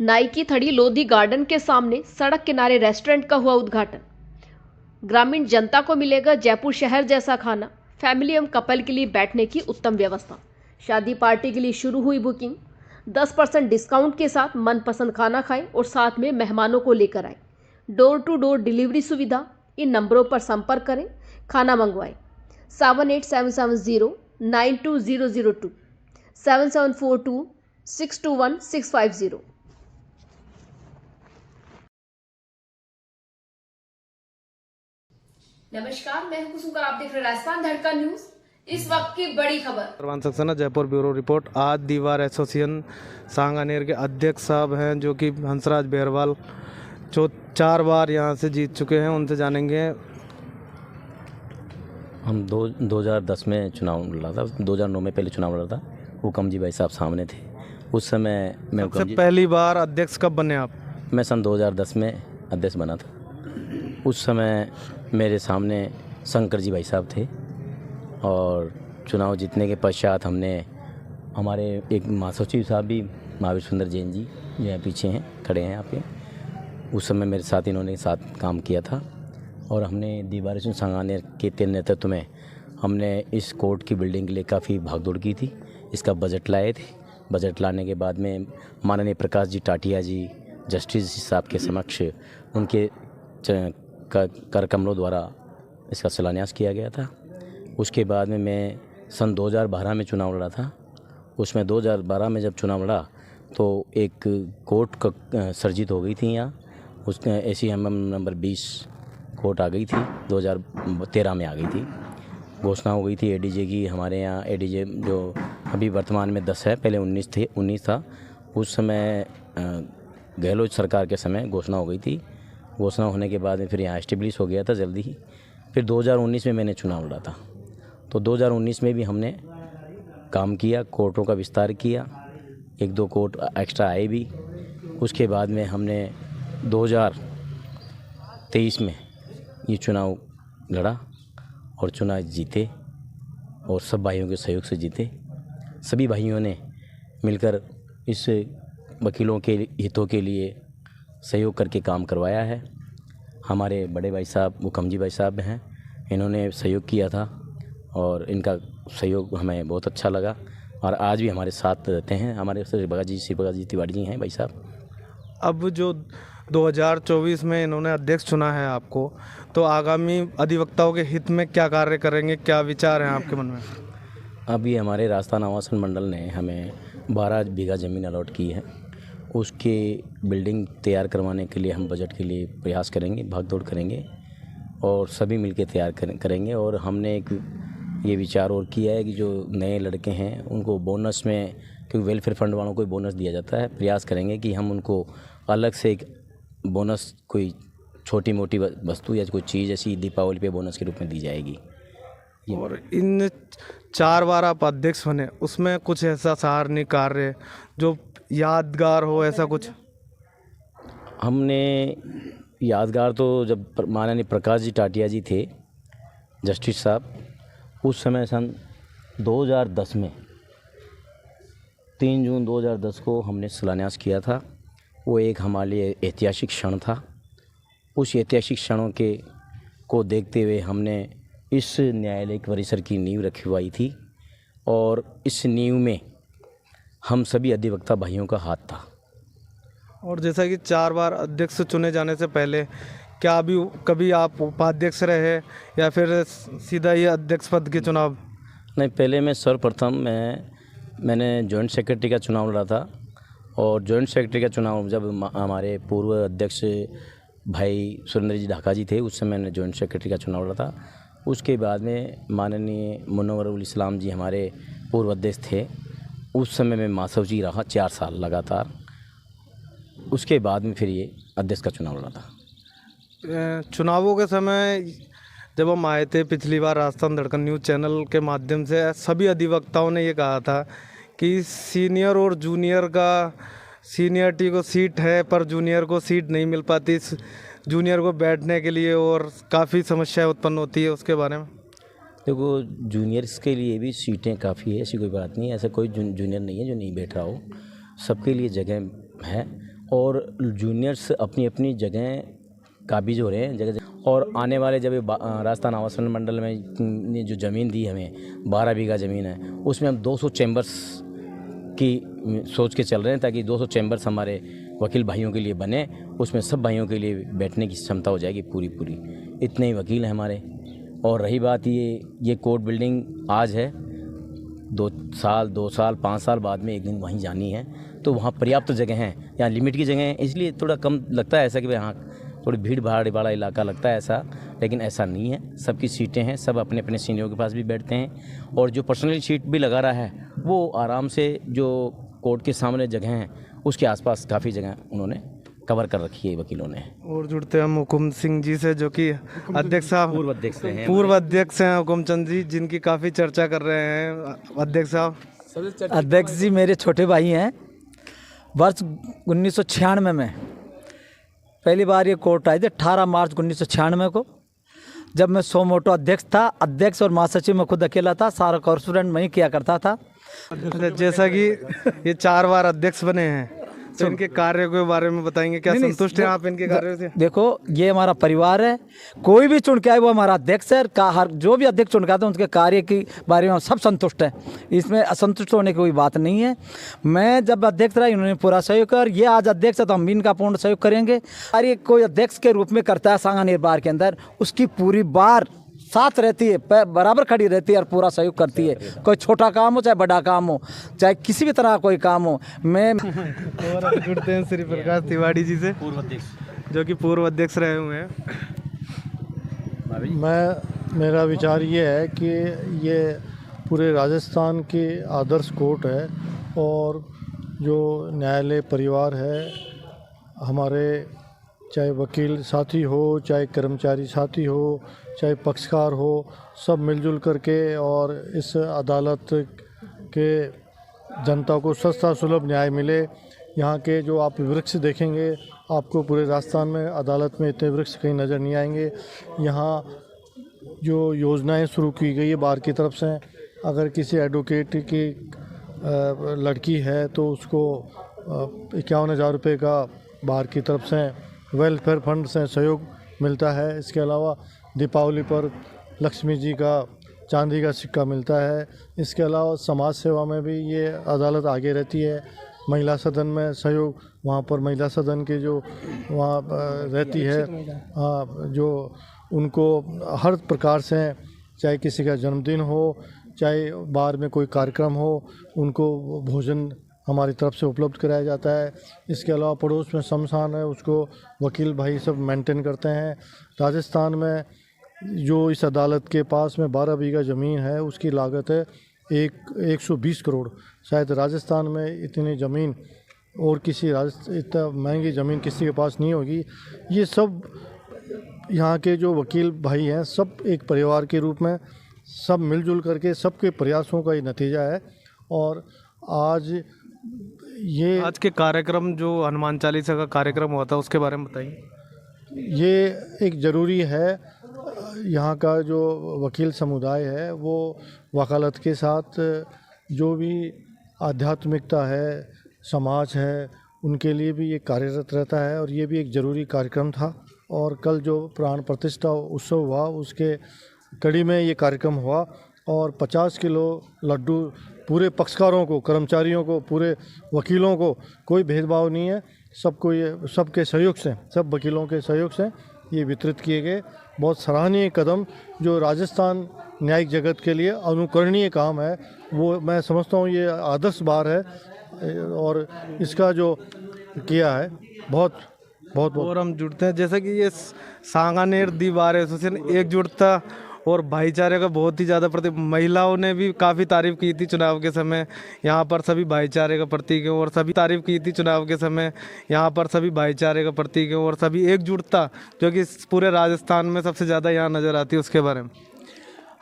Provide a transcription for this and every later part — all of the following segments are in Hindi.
नाई की थड़ी लोधी गार्डन के सामने सड़क किनारे रेस्टोरेंट का हुआ उद्घाटन। ग्रामीण जनता को मिलेगा जयपुर शहर जैसा खाना, फैमिली एवं कपल के लिए बैठने की उत्तम व्यवस्था। शादी पार्टी के लिए शुरू हुई बुकिंग। 10% डिस्काउंट के साथ मनपसंद खाना खाएं और साथ में मेहमानों को लेकर आए। डोर टू डोर डिलीवरी सुविधा। इन नंबरों पर संपर्क करें, खाना मंगवाएं। 7877092002 7742621650। नमस्कार, मैं हूं कुसुम, आप देख रहे हैं राजस्थान धड़कन न्यूज। इस वक्त की बड़ी खबर। परवान सक्सेना, जयपुर ब्यूरो रिपोर्ट। आज दीवार एसोसिएशन सांगानेर के अध्यक्ष साहब हैं जो कि हंसराज बेहरवाल, जो 4 बार यहाँ से जीत चुके हैं, उनसे जानेंगे। हम 2010 में चुनाव लड़ा था, 2009 में पहले चुनाव लड़ा था। हुकम जी भाई साहब सामने थे उस समय। मैं सबसे पहली बार अध्यक्ष कब बने आप? मैं सन 2010 में अध्यक्ष बना था। उस समय मेरे सामने शंकर जी भाई साहब थे और चुनाव जीतने के पश्चात हमने, हमारे एक महासचिव साहब भी, महावीर सुंदर जैन जी जो यहाँ पीछे हैं, खड़े हैं यहाँ पे, उस समय मेरे साथ इन्होंने साथ काम किया था और हमने दीवार एसोसिएशन सांगानेर के नेतृत्व में हमने इस कोर्ट की बिल्डिंग के लिए काफ़ी भागदौड़ की थी। इसका बजट लाए थे। बजट लाने के बाद में माननीय प्रकाश जी टाटिया जी, जस्टिस साहब के समक्ष उनके कर कमलों द्वारा इसका शिलान्यास किया गया था। उसके बाद में मैं सन 2012 में चुनाव लड़ा था। उसमें 2012 में जब चुनाव लड़ा तो एक कोर्ट का सर्जित हो गई थी यहाँ, उसने ACM नंबर 20 कोर्ट आ गई थी, 2013 में आ गई थी। घोषणा हो गई थी ADJ की। हमारे यहाँ ADJ जो अभी वर्तमान में 10 है, पहले 19 था। उस समय गहलोत सरकार के समय घोषणा हो गई थी। घोषणा होने के बाद में फिर यहाँ एस्टेब्लिश हो गया था जल्दी ही। फिर 2019 में मैंने चुनाव लड़ा था, तो 2019 में भी हमने काम किया, कोर्टों का विस्तार किया, 1-2 कोर्ट एक्स्ट्रा आए भी। उसके बाद में हमने 2023 में ये चुनाव लड़ा और चुनाव जीते और सब भाइयों के सहयोग से जीते। सभी भाइयों ने मिलकर इस वकीलों के हितों के लिए सहयोग करके काम करवाया है। हमारे बड़े भाई साहब हुकम जी भाई साहब हैं, इन्होंने सहयोग किया था और इनका सहयोग हमें बहुत अच्छा लगा और आज भी हमारे साथ रहते हैं। हमारे श्री भगत जी तिवारी जी हैं भाई साहब। अब जो 2024 में इन्होंने अध्यक्ष चुना है आपको, तो आगामी अधिवक्ताओं के हित में क्या कार्य करेंगे, क्या विचार हैं आपके मन में? अभी हमारे राजस्थान आवासन मंडल ने हमें 12 बीघा ज़मीन अलॉट की है। उसके बिल्डिंग तैयार करवाने के लिए हम बजट के लिए प्रयास करेंगे, भागदौड़ करेंगे और सभी मिलकर तैयार करेंगे। और हमने एक ये विचार और किया है कि जो नए लड़के हैं उनको बोनस में, क्योंकि वेलफेयर फंड वालों को बोनस दिया जाता है, प्रयास करेंगे कि हम उनको अलग से एक बोनस, कोई छोटी मोटी वस्तु या कोई चीज़ ऐसी दीपावली पे बोनस के रूप में दी जाएगी। और इन 4 बार आप अध्यक्ष बने, उसमें कुछ ऐसा सराहनीय कार्य जो यादगार हो, ऐसा कुछ? हमने यादगार तो जब माननीय प्रकाश जी टाटिया जी थे जस्टिस साहब, उस समय सन 2010 में 3 जून 2010 को हमने शिलान्यास किया था। वो एक हमारे लिए ऐतिहासिक क्षण था। उस ऐतिहासिक क्षणों को देखते हुए हमने इस न्यायालय परिसर की नींव रखी हुई थी और इस नींव में हम सभी अधिवक्ता भाइयों का हाथ था। और जैसा कि 4 बार अध्यक्ष चुने जाने से पहले क्या अभी कभी आप उपाध्यक्ष रहे या फिर सीधा ये अध्यक्ष पद के चुनाव? नहीं, पहले मैं सर्वप्रथम मैंने जॉइंट सेक्रेटरी का चुनाव लड़ा था और जॉइंट सेक्रेटरी का चुनाव जब हमारे पूर्व अध्यक्ष भाई सुरेंद्र जी ढाका जी थे, उस समय मैंने जॉइंट सेक्रेटरी का चुनाव लड़ा था। उसके बाद में माननीय मुनव्वरुल इस्लाम जी हमारे पूर्व अध्यक्ष थे, उस समय में महासचिव जी रहा 4 साल लगातार। उसके बाद में फिर ये अध्यक्ष का चुनाव लड़ा था। चुनावों के समय जब हम आए थे पिछली बार राजस्थान धड़कन न्यूज़ चैनल के माध्यम से, सभी अधिवक्ताओं ने ये कहा था कि सीनियर और जूनियर का, सीनियरिटी को सीट है पर जूनियर को सीट नहीं मिल पाती, जूनियर को बैठने के लिए, और काफ़ी समस्याएं उत्पन्न होती है, उसके बारे में? देखो, जूनियर्स के लिए भी सीटें काफ़ी है, ऐसी कोई बात नहीं है। ऐसा कोई जूनियर नहीं है जो नहीं बैठ रहा हो, सबके लिए जगह है। और जूनियर्स अपनी अपनी जगह काबिज हो रहे हैं जगह जगह। और आने वाले जब राजस्थान आवासन मंडल में ये जो ज़मीन दी हमें 12 बीघा ज़मीन है, उसमें हम 200 चैम्बर्स की सोच के चल रहे हैं, ताकि 200 चैम्बर्स हमारे वकील भाइयों के लिए बने। उसमें सब भाइयों के लिए बैठने की क्षमता हो जाएगी पूरी। इतने ही वकील हैं हमारे। और रही बात ये कोर्ट बिल्डिंग आज है, 2 साल 5 साल बाद में एक दिन वहीं जानी है, तो वहाँ पर्याप्त जगह हैं। यहाँ लिमिट की जगह है, इसलिए थोड़ा कम लगता है ऐसा कि भाई हाँ थोड़ी भीड़ भाड़ वाला इलाका लगता है ऐसा, लेकिन ऐसा नहीं है। सबकी सीटें हैं, सब अपने अपने सीनियरों के पास भी बैठते हैं। और जो पर्सनल सीट भी लगा रहा है वो आराम से जो कोर्ट के सामने जगह हैं उसके आसपास काफ़ी जगह उन्होंने कवर कर रखी है वकीलों ने। और जुड़ते हैं हम हुकुम सिंह जी से, जो कि अध्यक्ष साहब पूर्व अध्यक्ष हैं हुकुमचंद जी, जिनकी काफ़ी चर्चा कर रहे हैं अध्यक्ष साहब। अध्यक्ष जी मेरे छोटे भाई हैं। वर्ष 1996 में पहली बार ये कोर्ट आई थी, 18 मार्च 1996 को, जब मैं सो मोटो अध्यक्ष था। अध्यक्ष और महासचिव में खुद अकेला था, सारा कॉर्पोरेट मैं ही किया करता था। जैसा कि ये 4 बार अध्यक्ष बने हैं, तो इनके कार्य के बारे में बताएंगे, क्या संतुष्ट हैं आप इनके कार्यों से? देखो, ये हमारा परिवार है, कोई भी चुन के आए वो हमारा अध्यक्ष है। हर जो भी अध्यक्ष चुन के आते हैं उनके कार्य के बारे में हम सब संतुष्ट हैं, इसमें असंतुष्ट होने की कोई बात नहीं है। मैं जब अध्यक्ष रहा इन्होंने पूरा सहयोग कर, ये आज अध्यक्ष है तो हम भी इनका पूर्ण सहयोग करेंगे। कार्य कोई अध्यक्ष के रूप में करता है सांगानेर बार के अंदर, उसकी पूरी बार साथ रहती है, बराबर खड़ी रहती है और पूरा सहयोग करती है। कोई छोटा काम हो चाहे बड़ा काम हो, चाहे किसी भी तरह का कोई काम हो। मैं और अब जुड़ते हैं श्री प्रकाश तिवारी जी से, पूर्व अध्यक्ष, जो कि पूर्व अध्यक्ष रहे हुए हैं। मेरा विचार ये है कि ये पूरे राजस्थान की आदर्श कोर्ट है, और जो न्यायालय परिवार है हमारे, चाहे वकील साथी हो, चाहे कर्मचारी साथी हो, चाहे पक्षकार हो, सब मिलजुल करके और इस अदालत के जनता को सस्ता सुलभ न्याय मिले। यहाँ के जो आप वृक्ष देखेंगे, आपको पूरे राजस्थान में अदालत में इतने वृक्ष कहीं नज़र नहीं आएंगे। यहाँ जो योजनाएं शुरू की गई है बार की तरफ से, अगर किसी एडवोकेट की लड़की है तो उसको 51,000 रुपये का बार की तरफ से वेलफेयर फंड से सहयोग मिलता है। इसके अलावा दीपावली पर लक्ष्मी जी का चांदी का सिक्का मिलता है। इसके अलावा समाज सेवा में भी ये अदालत आगे रहती है। महिला सदन में सहयोग, वहाँ पर महिला सदन की जो वहाँ रहती है, जो उनको हर प्रकार से, चाहे किसी का जन्मदिन हो, चाहे बार में कोई कार्यक्रम हो, उनको भोजन हमारी तरफ से उपलब्ध कराया जाता है। इसके अलावा पड़ोस में शमशान है, उसको वकील भाई सब मेंटेन करते हैं। राजस्थान में जो इस अदालत के पास में 12 बीघा ज़मीन है, उसकी लागत है 120 करोड़। शायद राजस्थान में इतनी ज़मीन और किसी इतना महंगी ज़मीन किसी के पास नहीं होगी। ये सब यहाँ के जो वकील भाई हैं, सब एक परिवार के रूप में सब मिलजुल करके सबके प्रयासों का ही नतीजा है। और आज के कार्यक्रम, जो हनुमान चालीसा का कार्यक्रम हुआ था, उसके बारे में बताइए। ये एक ज़रूरी है। यहाँ का जो वकील समुदाय है वो वकालत के साथ जो भी आध्यात्मिकता है, समाज है, उनके लिए भी ये कार्यरत रहता है, और ये भी एक ज़रूरी कार्यक्रम था। और कल जो प्राण प्रतिष्ठा उत्सव हुआ, उसके कड़ी में ये कार्यक्रम हुआ, और 50 किलो लड्डू पूरे पक्षकारों को, कर्मचारियों को, पूरे वकीलों को कोई भेदभाव नहीं है, सबको ये सबके सहयोग से, सब वकीलों के सहयोग से ये वितरित किए गए। बहुत सराहनीय कदम, जो राजस्थान न्यायिक जगत के लिए अनुकरणीय काम है, वो मैं समझता हूँ ये आदर्श बार है, और इसका जो किया है बहुत बहुत। और हम जुड़ते हैं, जैसा कि ये सांगानेर दी बार एसोसिएशन एकजुटता और भाईचारे का बहुत ही ज़्यादा प्रतीक, महिलाओं ने भी काफ़ी तारीफ की थी चुनाव के समय, यहाँ पर सभी भाईचारे का प्रतीक है। और सभी तारीफ की थी चुनाव के समय, यहाँ पर सभी भाईचारे का प्रतीक है, और सभी एकजुटता जो कि पूरे राजस्थान में सबसे ज़्यादा यहाँ नज़र आती है, उसके बारे में।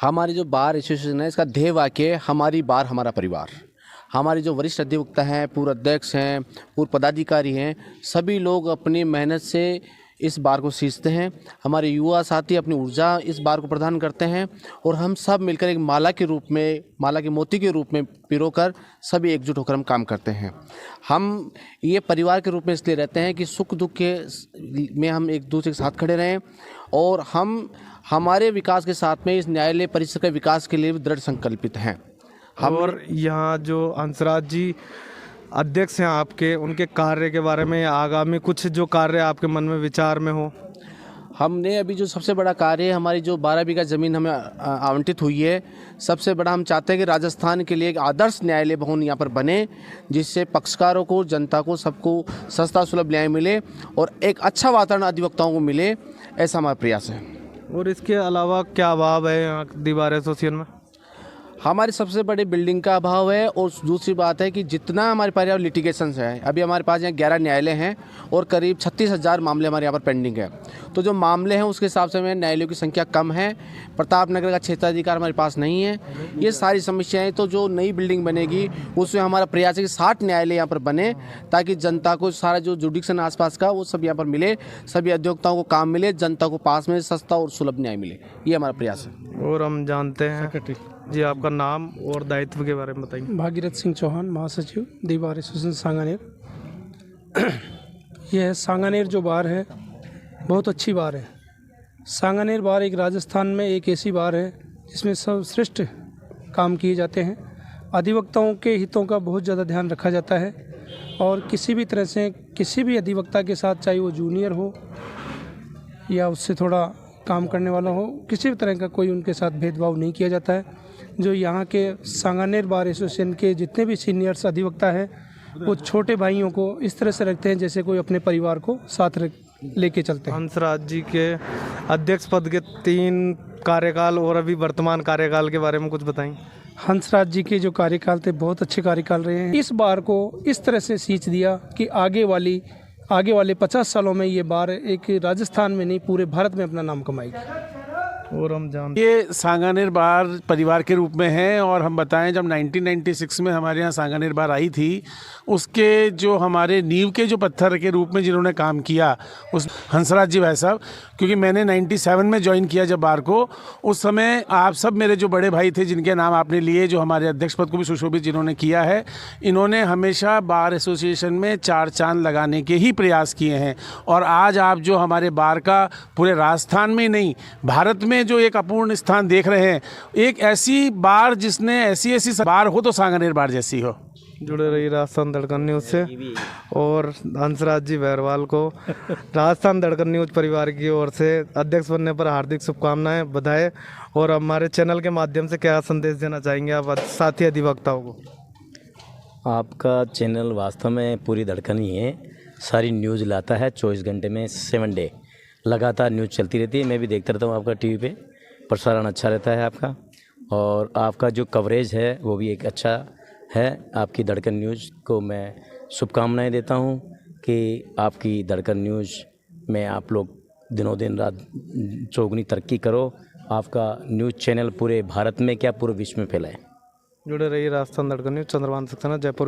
हमारी जो बार एसोसिएशन है, इसका ध्येय वाक्य है हमारी बार हमारा परिवार। हमारे जो वरिष्ठ अधिवक्ता हैं, पूर्व अध्यक्ष हैं, पूर्व पदाधिकारी हैं, सभी लोग अपनी मेहनत से इस बार को सींचते हैं। हमारे युवा साथी अपनी ऊर्जा इस बार को प्रदान करते हैं और हम सब मिलकर एक माला के रूप में, माला के मोती के रूप में पिरोकर सभी एकजुट होकर हम काम करते हैं। हम ये परिवार के रूप में इसलिए रहते हैं कि सुख दुख के में हम एक दूसरे के साथ खड़े रहें और हम हमारे विकास के साथ में इस न्यायालय परिसर के विकास के लिए भी दृढ़ संकल्पित हैं। और यहाँ जो हंसराज जी अध्यक्ष हैं आपके, उनके कार्य के बारे में आगामी कुछ जो कार्य आपके मन में विचार में हो? हमने अभी जो सबसे बड़ा कार्य है, हमारी जो 12 बीघा ज़मीन हमें आवंटित हुई है, सबसे बड़ा हम चाहते हैं कि राजस्थान के लिए एक आदर्श न्यायालय भवन यहाँ पर बने, जिससे पक्षकारों को, जनता को, सबको सस्ता सुलभ न्याय मिले और एक अच्छा वातावरण अधिवक्ताओं को मिले, ऐसा हमारा प्रयास है। और इसके अलावा क्या अभाव है यहाँ दीवार एसोसिएशन में? हमारी सबसे बड़ी बिल्डिंग का अभाव है और दूसरी बात है कि जितना हमारे पास यहाँ लिटिगेशंस है, अभी हमारे पास यहाँ 11 न्यायालय हैं और करीब 36,000 मामले हमारे यहाँ पर पेंडिंग है। तो जो मामले हैं उसके हिसाब से न्यायालयों की संख्या कम है। प्रताप नगर का क्षेत्राधिकार हमारे पास नहीं है। ये सारी समस्याएं, तो जो नई बिल्डिंग बनेगी उसमें हमारा प्रयास है कि 60 न्यायालय यहाँ पर बने, ताकि जनता को सारा जो जुडिक्शन आसपास का वो सब यहाँ पर मिले, सभी अधिवक्ताओं को काम मिले, जनता को पास में सस्ता और सुलभ न्याय मिले। ये हमारा प्रयास है। और हम जानते हैं जी, आपका नाम और दायित्व के बारे में बताइए। भागीरथ सिंह चौहान, महासचिव दी बार एसोसिएशन सांगानेर। यह सांगानेर जो बार है बहुत अच्छी बार है। सांगानेर बार एक राजस्थान में एक ऐसी बार है जिसमें सर्वश्रेष्ठ काम किए जाते हैं। अधिवक्ताओं के हितों का बहुत ज़्यादा ध्यान रखा जाता है और किसी भी तरह से किसी भी अधिवक्ता के साथ, चाहे वो जूनियर हो या उससे थोड़ा काम करने वाला हो, किसी भी तरह का कोई उनके साथ भेदभाव नहीं किया जाता है। जो यहाँ के सांगानेर बार एसोसिएशन के जितने भी सीनियर्स अधिवक्ता हैं, वो छोटे भाइयों को इस तरह से रखते हैं जैसे कोई अपने परिवार को साथ लेके चलते हैं। हंसराज जी के अध्यक्ष पद के 3 कार्यकाल और अभी वर्तमान कार्यकाल के बारे में कुछ बताएं। हंसराज जी के जो कार्यकाल थे बहुत अच्छे कार्यकाल रहे हैं। इस बार को इस तरह से सींच दिया कि आगे वाले 50 सालों में ये बार एक राजस्थान में नहीं पूरे भारत में अपना नाम कमाएगी। और हम जानते ये सांगानेर बार परिवार के रूप में है और हम बताएं जब 1996 में हमारे यहाँ सांगानेर बार आई थी, उसके जो हमारे नींव के जो पत्थर के रूप में जिन्होंने काम किया उस हंसराज जी भाई साहब, क्योंकि मैंने 97 में ज्वाइन किया जब बार को, उस समय आप सब मेरे जो बड़े भाई थे जिनके नाम आपने लिए, जो हमारे अध्यक्ष पद को भी सुशोभित जिन्होंने किया है, इन्होंने हमेशा बार एसोसिएशन में 4 चांद लगाने के ही प्रयास किए हैं। और आज आप जो हमारे बार का पूरे राजस्थान में ही नहीं भारत में जो एक अपूर्ण स्थान देख रहे हैं, एक ऐसी बार जिसने ऐसी बार हो तो सांगानेर बार जैसी हो। जुड़े रही राजस्थान धड़कन न्यूज़ से। और हंसराज जी बहरवाल को राजस्थान धड़कन न्यूज़ परिवार की ओर से अध्यक्ष बनने पर हार्दिक शुभकामनाएं, बधाई। और हमारे चैनल के माध्यम से क्या संदेश देना चाहेंगे आप साथी अधिवक्ताओं को? आपका चैनल वास्तव में पूरी धड़कन ही है, सारी न्यूज़ लाता है 24 घंटे में 7 डे लगातार न्यूज़ चलती रहती है। मैं भी देखता रहता हूँ आपका टीवी पे, प्रसारण अच्छा रहता है आपका और आपका जो कवरेज है वो भी एक अच्छा है। आपकी धड़कन न्यूज़ को मैं शुभकामनाएं देता हूं कि आपकी धड़कन न्यूज़ में आप लोग दिनों दिन रात चौगुनी तरक्की करो, आपका न्यूज़ चैनल पूरे भारत में क्या पूरे विश्व में फैलाए। जुड़े रहिए राजस्थान धड़कन न्यूज़। चंद्रभान सक्सेना, जयपुर।